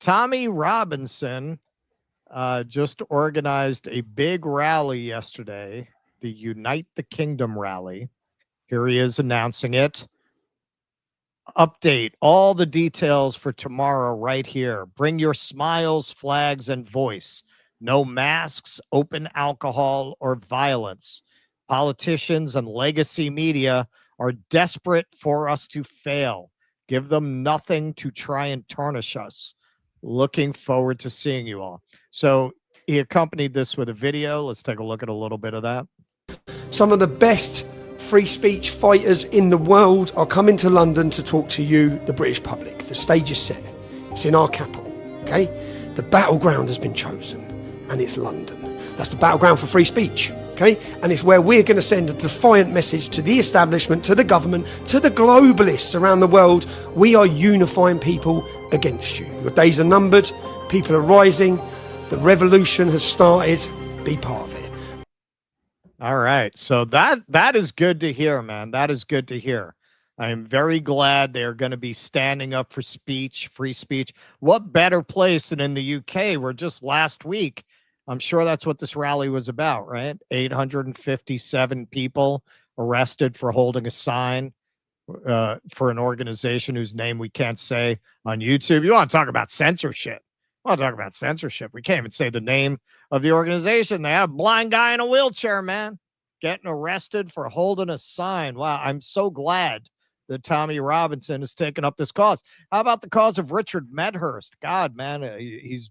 Tommy Robinson just organized a big rally yesterday, the Unite the Kingdom rally. Here he is announcing it. Update all the details for tomorrow right here. Bring your smiles, flags, and voice. No masks, open alcohol, or violence. Politicians and legacy media are desperate for us to fail. Give them nothing to try and tarnish us. Looking forward to seeing you all. So he accompanied this with a video. Let's take a look at a little bit of that. Some of the best free speech fighters in the world are coming to London to talk to you, the British public. The stage is set. It's in our capital, okay? The battleground has been chosen, and it's London. That's the battleground for free speech, okay? And it's where we're going to send a defiant message to the establishment, to the government, to the globalists around the world. We are unifying people against you. Your days are numbered. People are rising. The revolution has started. Be part of it. All right. So that is good to hear, man. That is good to hear. I am very glad they're going to be standing up for speech, free speech. What better place than in the UK where just last week, I'm sure that's what this rally was about, right? 857 people arrested for holding a sign for an organization whose name we can't say on YouTube. You want to talk about censorship? I want to talk about censorship. We can't even say the name of the organization. They had a blind guy in a wheelchair, man, getting arrested for holding a sign. Wow, I'm so glad that Tommy Robinson has taken up this cause. How about the cause of Richard Medhurst? God, man, he's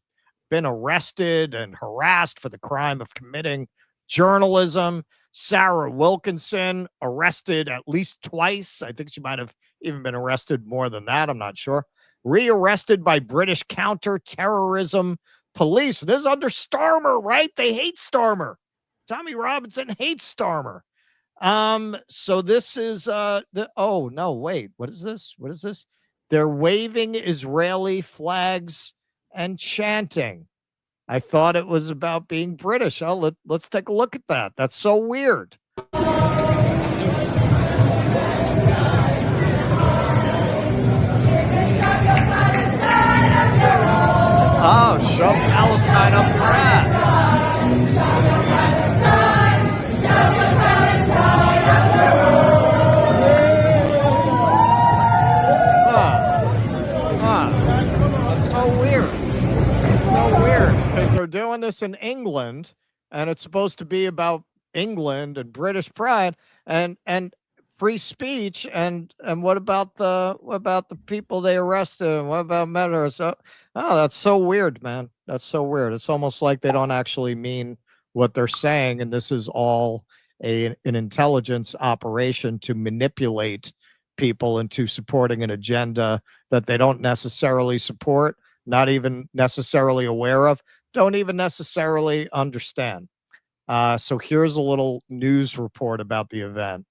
been arrested and harassed for the crime of committing journalism. Sarah Wilkinson arrested at least twice. I think she might have even been arrested more than that. I'm not sure. Rearrested by British counter-terrorism police. This is under Starmer, right? They hate Starmer. Tommy Robinson hates Starmer. So this is oh no, wait, what is this? What is this? They're waving Israeli flags and chanting. I thought it was about being British. Oh, let's take a look at that. That's so weird. Oh, shove Palestine up your ass. That's so weird. It's so weird because they're doing this in England, and it's supposed to be about England and British pride and free speech. And what about the people they arrested? And what about Medhurst? Oh, that's so weird, man. That's so weird. It's almost like they don't actually mean what they're saying, and this is all an intelligence operation to manipulate people into supporting an agenda that they don't necessarily support, not even necessarily aware of, don't even necessarily understand. So here's a little news report about the event.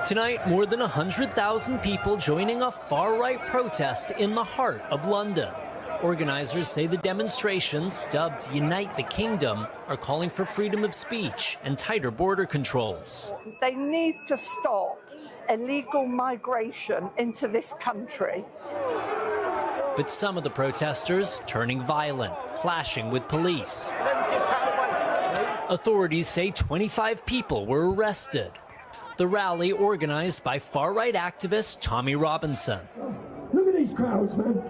Tonight, more than 100,000 people joining a far-right protest in the heart of London. Organizers say the demonstrations, dubbed Unite the Kingdom, are calling for freedom of speech and tighter border controls. They need to stop illegal migration into this country. But some of the protesters turning violent, clashing with police. Authorities say 25 people were arrested. The rally organized by far-right activist Tommy Robinson. Look at these crowds, man.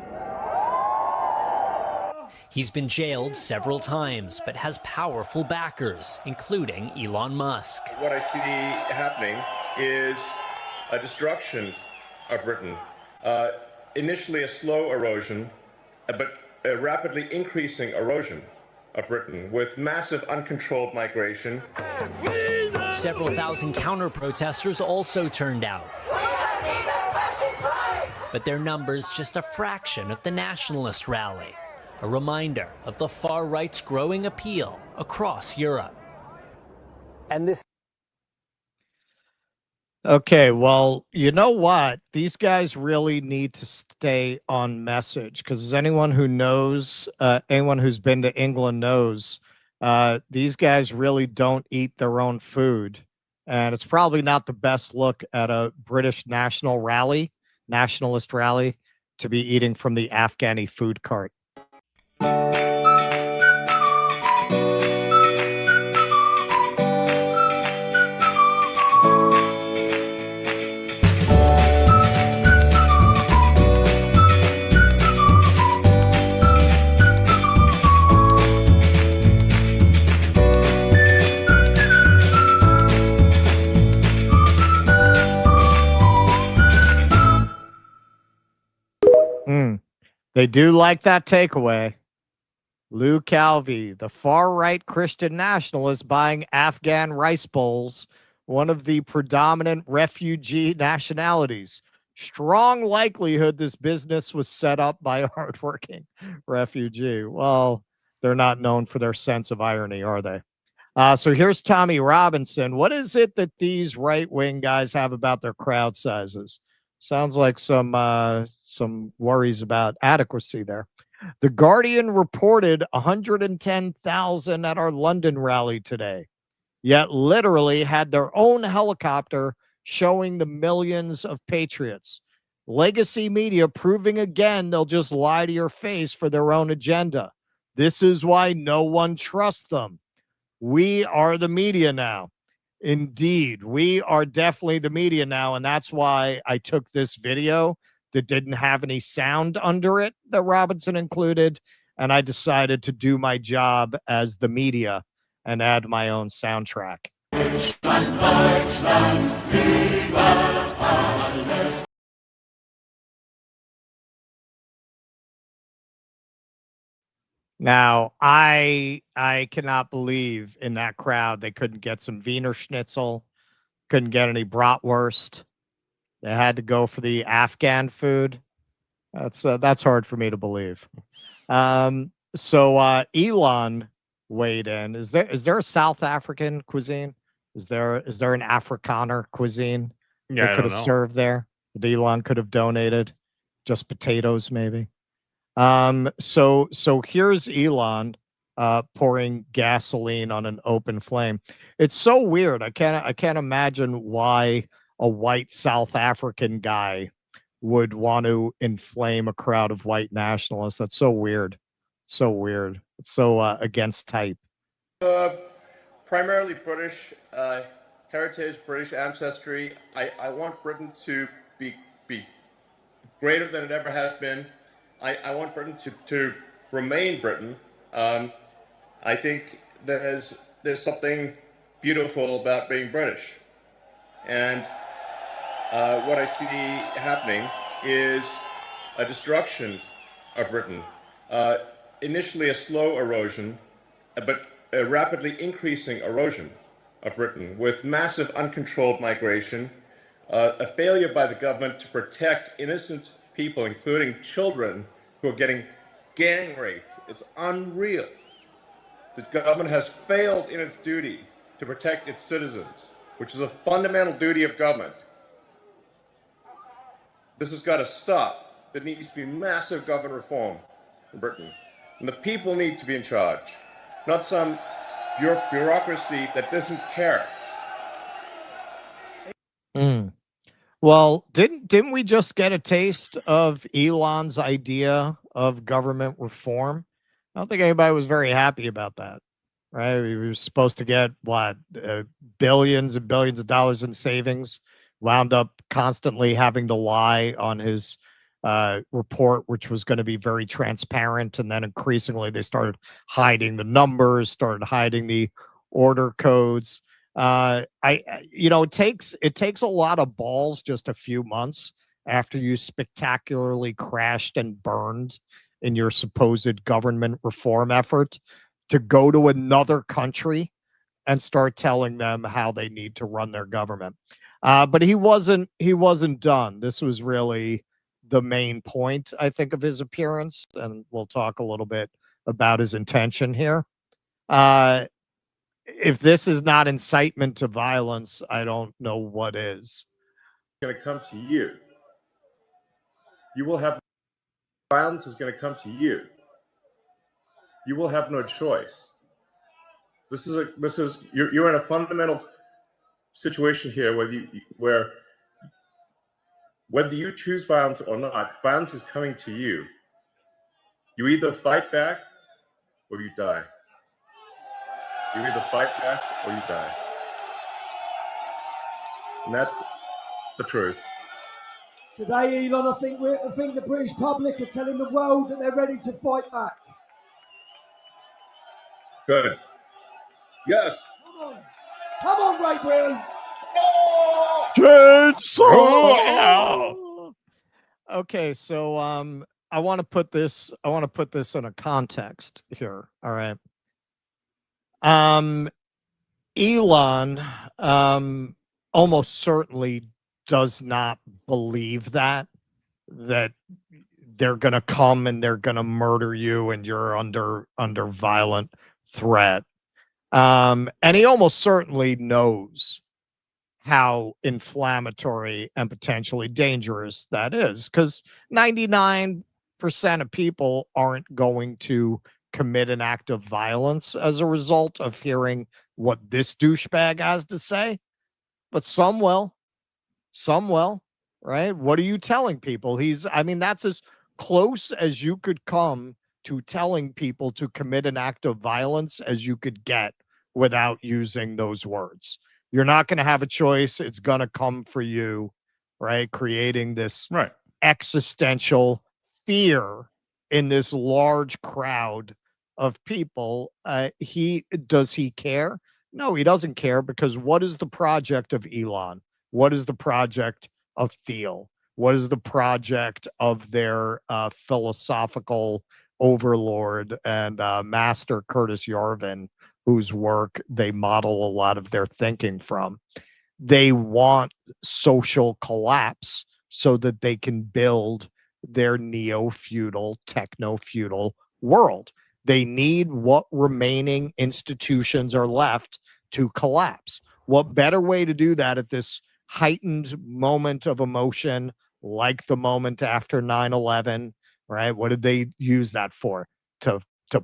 He's been jailed several times, but has powerful backers, including Elon Musk. What I see happening is a destruction of Britain. Initially a slow erosion, but a rapidly increasing erosion of Britain, with massive uncontrolled migration. Several thousand counter-protesters also turned out. But their numbers just a fraction of the nationalist rally. A reminder of the far right's growing appeal across Europe. And this. Okay, well, you know what? These guys really need to stay on message, because anyone who knows, anyone who's been to England knows, these guys really don't eat their own food. and it's probably not the best look at a British nationalist rally, to be eating from the Afghani food cart. They do like that takeaway. Lou Calvi, the far-right Christian nationalist buying Afghan rice bowls, one of the predominant refugee nationalities. Strong likelihood this business was set up by a hardworking refugee. Well, they're not known for their sense of irony, are they? So here's Tommy Robinson. What is it that these right-wing guys have about their crowd sizes? Sounds like some worries about adequacy there. The Guardian reported 110,000 at our London rally today, yet literally had their own helicopter showing the millions of patriots. Legacy media proving again they'll just lie to your face for their own agenda. This is why no one trusts them. We are the media now. Indeed, we are definitely the media now, and that's why I took this video that didn't have any sound under it that Robinson included, and I decided to do my job as the media and add my own soundtrack. Now, I cannot believe in that crowd they couldn't get some Wiener Schnitzel, couldn't get any bratwurst. They had to go for the Afghan food. That's hard for me to believe. So Elon weighed in. Is there a South African cuisine? Is there an Afrikaner cuisine that could have served there that Elon could have donated? Just potatoes, maybe. So here's Elon pouring gasoline on an open flame. It's so weird. I can't imagine why a white South African guy would want to inflame a crowd of white nationalists. That's so weird. So weird. It's so against type. Primarily British heritage, British ancestry. I want Britain to be greater than it ever has been. I want Britain to remain Britain. I think there's something beautiful about being British. And what I see happening is a destruction of Britain. Initially a slow erosion, but a rapidly increasing erosion of Britain with massive uncontrolled migration, a failure by the government to protect innocent people, including children who are getting gang raped. It's unreal. The government has failed in its duty to protect its citizens, which is a fundamental duty of government. This has got to stop. There needs to be massive government reform in Britain. And the people need to be in charge, not some bureaucracy that doesn't care. Well, didn't we just get a taste of Elon's idea of government reform? I don't think anybody was very happy about that, right? We were supposed to get billions and billions of dollars in savings, wound up constantly having to lie on his report, which was going to be very transparent, and then increasingly they started hiding the numbers, started hiding the order codes. It takes a lot of balls just a few months after you spectacularly crashed and burned in your supposed government reform effort to go to another country and start telling them how they need to run their government. But he wasn't done. This was really the main point, I think, of his appearance, and we'll talk a little bit about his intention here. If this is not incitement to violence, I don't know what is. Going to come to you. You will have violence is going to come to you. You will have no choice. You're in a fundamental situation here where whether you choose violence or not, violence is coming to you. You either fight back or you die. You either fight back or you die. And that's the truth. Today, Elon, I think the British public are telling the world that they're ready to fight back. Good. Yes. Come on, Great Britain. Chainsaw! Okay, so I want to put this in a context here. All right. Elon almost certainly does not believe that they're going to come and they're going to murder you and you're under violent threat. And he almost certainly knows how inflammatory and potentially dangerous that is, because 99% of people aren't going to commit an act of violence as a result of hearing what this douchebag has to say, but some will, right? What are you telling people? That's as close as you could come to telling people to commit an act of violence as you could get without using those words. You're not going to have a choice. It's going to come for you, right? Creating this existential fear in this large crowd of people. Does he care? No, he doesn't care, because what is the project of Elon? What is the project of Thiel? What is the project of their philosophical overlord and master Curtis Yarvin, whose work they model a lot of their thinking from? They want social collapse so that they can build their neo-feudal, techno-feudal world. They need what remaining institutions are left to collapse. What better way to do that at this heightened moment of emotion, like the moment after 9/11, right? What did they use that for? To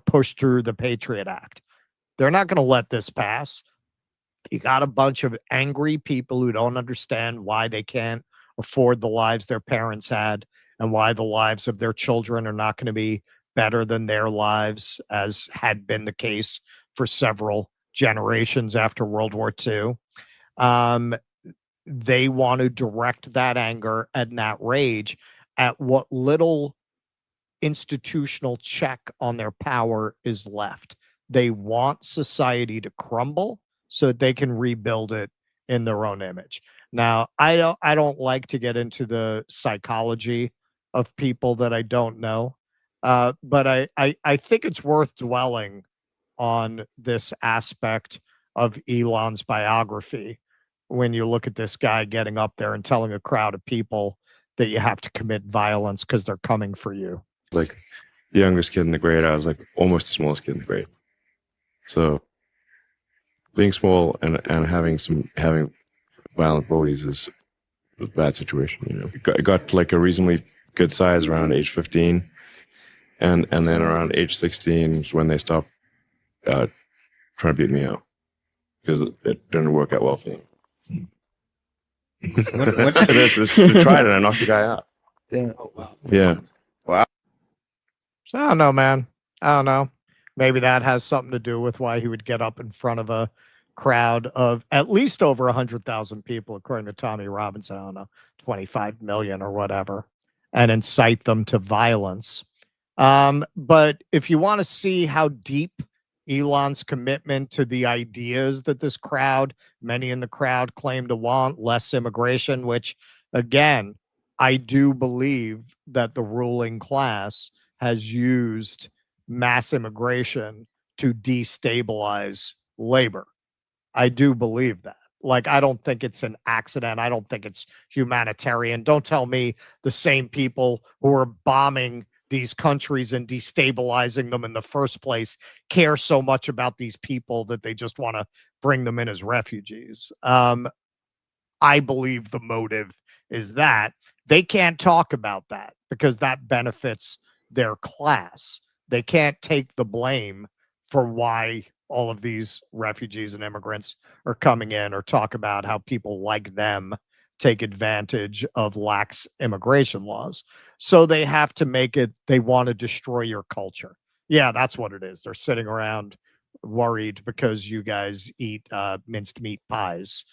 push through the Patriot Act. They're not going to let this pass. You got a bunch of angry people who don't understand why they can't afford the lives their parents had and why the lives of their children are not going to be better than their lives, as had been the case for several generations after World War II. They want to direct that anger and that rage at what little institutional check on their power is left. They want society to crumble so that they can rebuild it in their own image. Now, I don't like to get into the psychology of people that I don't know, but I think it's worth dwelling on this aspect of Elon's biography when you look at this guy getting up there and telling a crowd of people that you have to commit violence because they're coming for you. Like the youngest kid in the grade, I was like almost the smallest kid in the grade. So being small and having violent bullies is a bad situation. You know, it got like a reasonably good size around age 15, and then around age 16 is when they stopped trying to beat me out because it didn't work out well for them. What? They tried it and I knocked the guy out. Damn. Yeah. So I don't know, man. I don't know. Maybe that has something to do with why he would get up in front of a crowd of at least over 100,000 people, according to Tommy Robinson. I don't know, 25 million or whatever, and incite them to violence. But if you want to see how deep Elon's commitment to the ideas that this crowd, many in the crowd claim to want, less immigration, which again, I do believe that the ruling class has used mass immigration to destabilize labor. I do believe that. Like, I don't think it's an accident. I don't think it's humanitarian. Don't tell me the same people who are bombing these countries and destabilizing them in the first place care so much about these people that they just want to bring them in as refugees. I believe the motive is that they can't talk about that because that benefits their class. They can't take the blame for why all of these refugees and immigrants are coming in, or talk about how people like them take advantage of lax immigration laws. So they have to make it, they want to destroy your culture. Yeah, that's what it is. They're sitting around worried because you guys eat minced meat pies.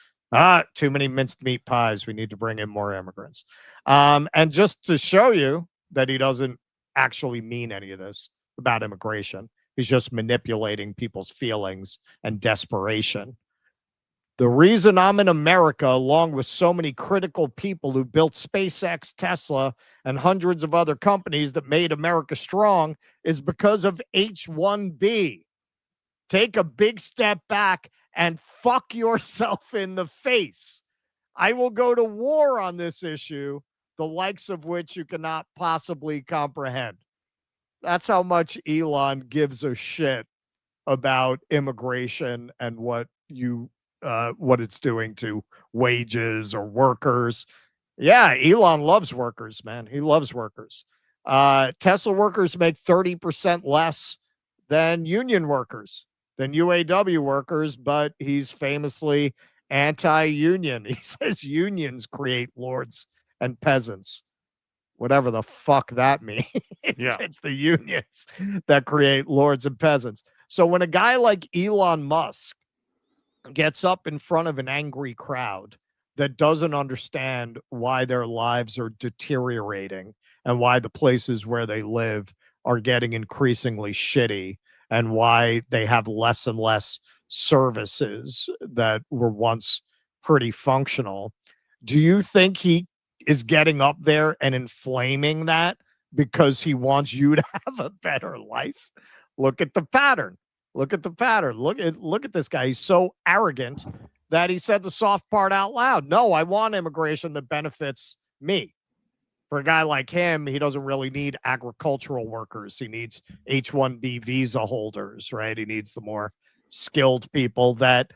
Too many minced meat pies. We need to bring in more immigrants. And just to show you that he doesn't actually mean any of this about immigration, he's just manipulating people's feelings and desperation. The reason I'm in America, along with so many critical people who built SpaceX, Tesla, and hundreds of other companies that made America strong, is because of H1B. Take a big step back and fuck yourself in the face. I will go to war on this issue, the likes of which you cannot possibly comprehend. That's how much Elon gives a shit about immigration and what it's doing to wages or workers. Yeah, Elon loves workers, man. He loves workers. Tesla workers make 30% less than union workers, than UAW workers, but he's famously anti-union. He says unions create lords and peasants. Whatever the fuck that means. Yeah. It's the unions that create lords and peasants. So when a guy like Elon Musk gets up in front of an angry crowd that doesn't understand why their lives are deteriorating and why the places where they live are getting increasingly shitty and why they have less and less services that were once pretty functional, do you think he is getting up there and inflaming that because he wants you to have a better life? Look at the pattern. Look at the pattern. Look at this guy. He's so arrogant that he said the soft part out loud. No, I want immigration that benefits me. For a guy like him, he doesn't really need agricultural workers. He needs H-1B visa holders, right? He needs the more skilled people that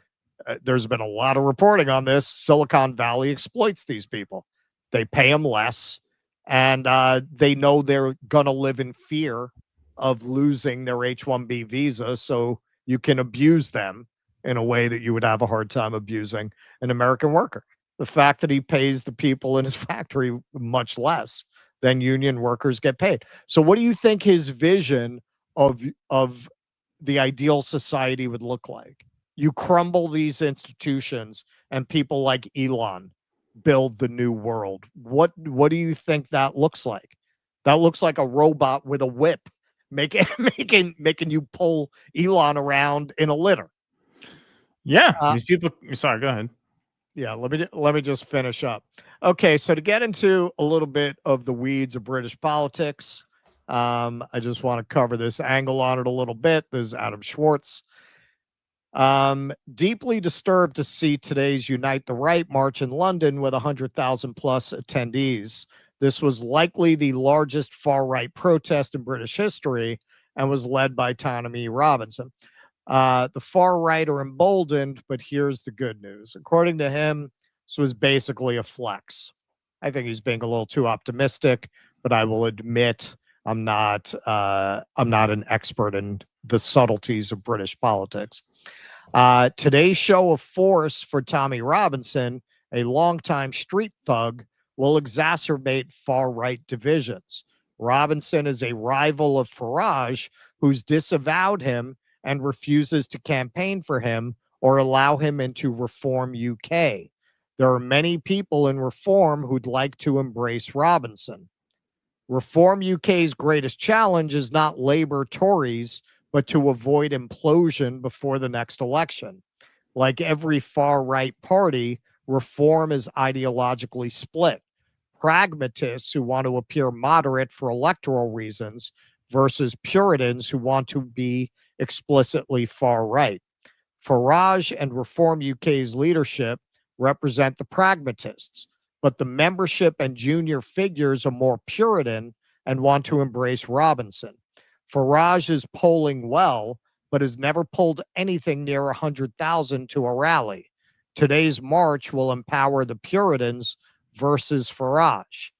there's been a lot of reporting on this. Silicon Valley exploits these people. They pay them less, and they know they're going to live in fear of losing their H-1B visa, so you can abuse them in a way that you would have a hard time abusing an American worker. The fact that he pays the people in his factory much less than union workers get paid. So what do you think his vision of the ideal society would look like? You crumble these institutions and people like Elon build the new world. What do you think that looks like? That looks like a robot with a whip making you pull Elon around in a litter. Yeah, these people. Sorry, go ahead. Yeah, let me just finish up. Okay, so to get into a little bit of the weeds of British politics, I just want to cover this angle on it a little bit. There's Adam Schwartz. Deeply disturbed to see today's Unite the Right march in London with 100,000 plus attendees. This was likely the largest far-right protest in British history and was led by Tommy Robinson. The far right are emboldened, but here's the good news. According to him, this was basically a flex. I think he's being a little too optimistic, but I will admit I'm not an expert in the subtleties of British politics. Today's show of force for Tommy Robinson, a longtime street thug, will exacerbate far-right divisions. Robinson is a rival of Farage, who's disavowed him and refuses to campaign for him or allow him into Reform UK. There are many people in Reform who'd like to embrace Robinson. Reform UK's greatest challenge is not Labour Tories, but to avoid implosion before the next election. Like every far-right party, Reform is ideologically split. Pragmatists who want to appear moderate for electoral reasons versus Puritans who want to be explicitly far-right. Farage and Reform UK's leadership represent the pragmatists, but the membership and junior figures are more Puritan and want to embrace Robinson. Farage is polling well, but has never pulled anything near 100,000 to a rally. Today's march will empower the Puritans versus Farage.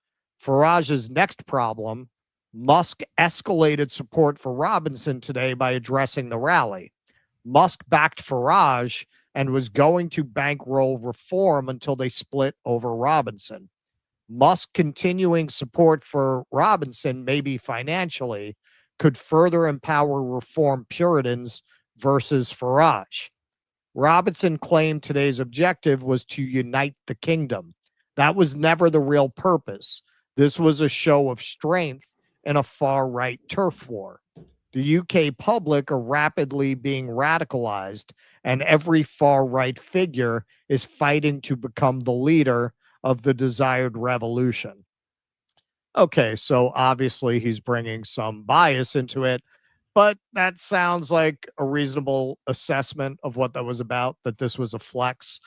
Farage's next problem: Musk escalated support for Robinson today by addressing the rally. Musk backed Farage and was going to bankroll reform until they split over Robinson. Musk continuing support for Robinson, maybe financially, could further empower reform Puritans versus Farage. Robinson claimed today's objective was to unite the kingdom. That was never the real purpose. This was a show of strength in a far right turf war. The UK public are rapidly being radicalized, and every far right figure is fighting to become the leader of the desired revolution. Okay, so obviously he's bringing some bias into it, but that sounds like a reasonable assessment of what that was about, that this was a flex.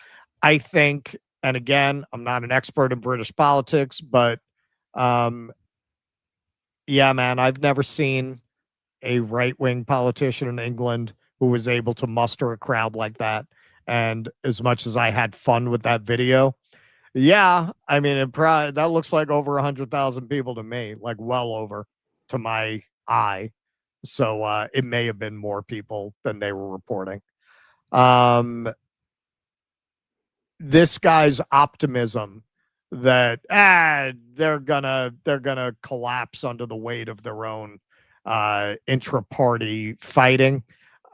I think, and again, I'm not an expert in British politics, but yeah, man, I've never seen a right-wing politician in England who was able to muster a crowd like that. And as much as I had fun with that video, yeah, I mean, that looks like over 100,000 people to me, like well over to my eye. So it may have been more people than they were reporting. This guy's optimism that they're gonna collapse under the weight of their own intra-party fighting.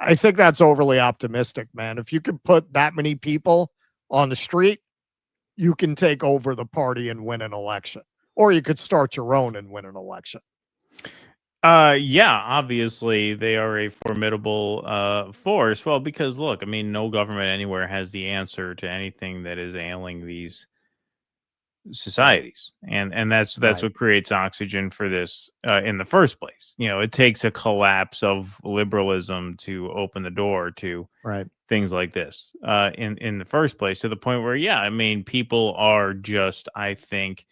I think that's overly optimistic, man. If you can put that many people on the street, you can take over the party and win an election, or you could start your own and win an election. Yeah, obviously they are a formidable force. Well, because look, I mean, no government anywhere has the answer to anything that is ailing these societies, and that's Right. what creates oxygen for this in the first place. You know, it takes a collapse of liberalism to open the door to Right. things like this in the first place, to the point where, yeah, I mean, people are just, I think,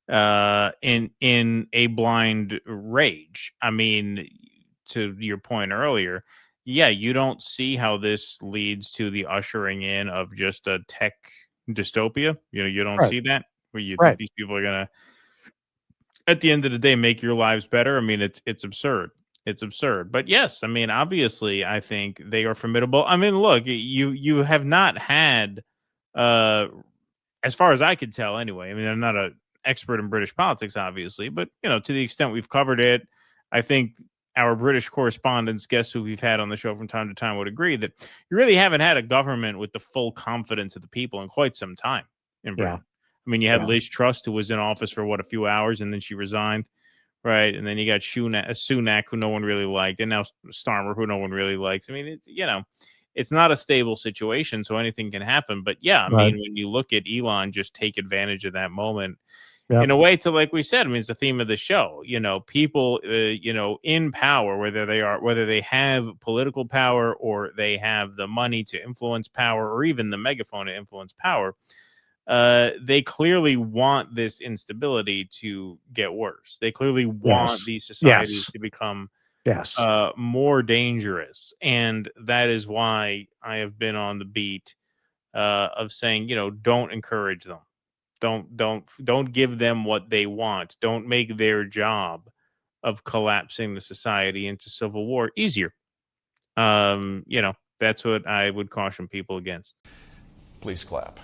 in a blind rage. I mean, to your point earlier, yeah, you don't see how this leads to the ushering in of just a tech dystopia. You know, you don't Right. see that, where you think Right. these people are gonna, at the end of the day, make your lives better. I mean, it's absurd. It's absurd. But yes, I mean, obviously, I think they are formidable. I mean, look, you have not had, uh, as far as I could tell, anyway. I mean, I'm not a expert in British politics, obviously, but you know, to the extent we've covered it, I think our British correspondents, guests who we've had on the show from time to time, would agree that you really haven't had a government with the full confidence of the people in quite some time in Yeah. Britain. I mean, you had Yeah. Liz Truss, who was in office for what, a few hours, and then she resigned, right? And then you got Sunak, who no one really liked, and now Starmer, who no one really likes. I mean, it's, you know, it's not a stable situation, so anything can happen. But yeah, I Right. mean, when you look at Elon just take advantage of that moment Yep. in a way, to, like we said, I mean, it's the theme of the show. You know, people, you know, in power, whether they have political power, or they have the money to influence power, or even the megaphone to influence power, they clearly want this instability to get worse. They clearly want Yes. these societies Yes. to become Yes. more dangerous, and that is why I have been on the beat of saying, you know, don't encourage them. Don't give them what they want. Don't make their job of collapsing the society into civil war easier. You know, that's what I would caution people against. Please clap.